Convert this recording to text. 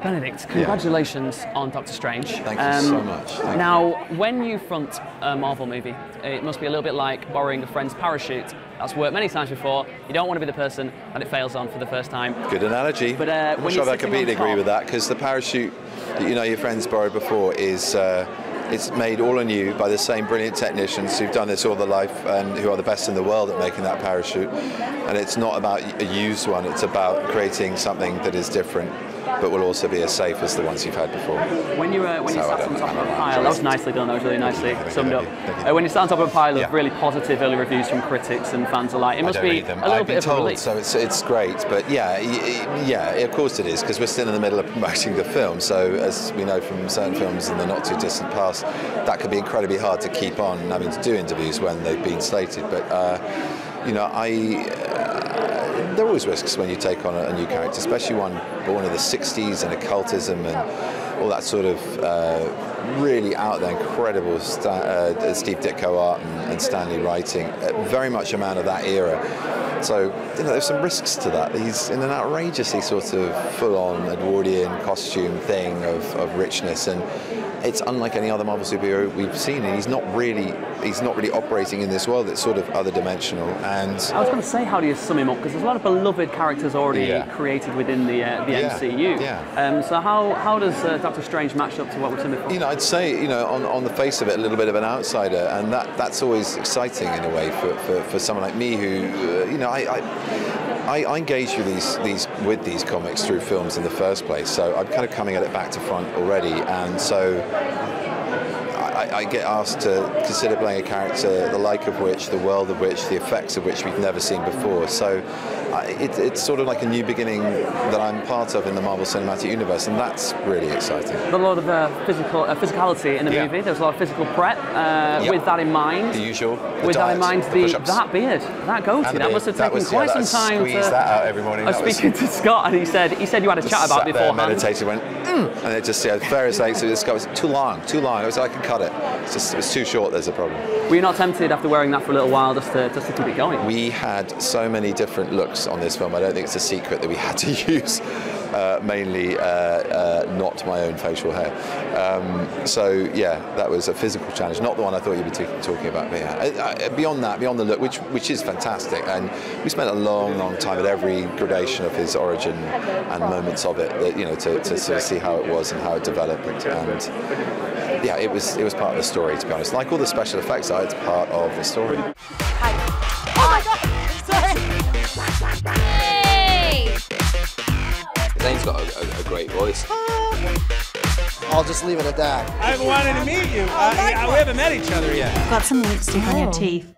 Benedict, congratulations on Doctor Strange. Thank you so much. Now, when you front a Marvel movie, it must be a little bit like borrowing a friend's parachute. That's worked many times before. You don't want to be the person that it fails on for the first time. Good analogy. But I'm not sure if I completely agree with that, because the parachute that your friends borrowed before is it's made all anew by the same brilliant technicians who've done this all their life and who are the best in the world at making that parachute. And it's not about a used one, it's about creating something that is different, but will also be as safe as the ones you've had before. When you sat on top of a pile, that was nicely done, that was really nicely summed up. When you sat on top of a pile of really positive early reviews from critics and fans alike, it must be a little bit of a relief. So it's great, but yeah, of course it is, because we're still in the middle of promoting the film, so as we know from certain films in the not too distant past, that can be incredibly hard to keep on having to do interviews when they've been slated, but there are always risks when you take on a new character, especially one born in the 60s and occultism and all that sort of really out there, incredible Steve Ditko art and Stanley writing, very much a man of that era. So there's some risks to that. He's in an outrageously sort of full-on Edwardian costume thing of richness, and it's unlike any other Marvel superhero we've seen. And he's not really operating in this world. It's sort of other dimensional. And I was going to say, how do you sum him up? Because there's a lot of beloved characters already created within the MCU. So how does Doctor Strange match up to what we've seen before? I'd say on the face of it, a little bit of an outsider, and that's always exciting in a way for someone like me who I engage with these comics through films in the first place, so I'm kind of coming at it back to front already, and so I get asked to consider playing a character the like of which, the world of which, the effects of which we've never seen before. So it's sort of like a new beginning that I'm part of in the Marvel Cinematic Universe, and that's really exciting. There's a lot of physicality in the movie. There's a lot of physical prep. With that in mind, the usual. With that in mind, that beard, that goatee, that must have taken quite some time to squeeze that out every morning. I was speaking to Scott, and he said you had a chat about it beforehand. Meditated, went, and it just various legs. So this guy was too long. I was like, I can cut it. It was too short. There's a problem. Were you not tempted after wearing that for a little while just to keep it going? We had so many different looks on this film. I don't think it's a secret that we had to use mainly not my own facial hair. So yeah, that was a physical challenge, not the one I thought you'd be talking about. But yeah, beyond that, beyond the look, which is fantastic, and we spent a long time at every gradation of his origin and moments of it, to sort of see how it was and how it developed, and yeah, it was part of the story, to be honest. Like all the special effects are, it's part of the story. Hi. Oh my God! Sorry. Hey! Zane's got a great voice. I'll just leave it at that. I've wanted to meet you. We haven't met each other yet. Got some lipstick on your teeth.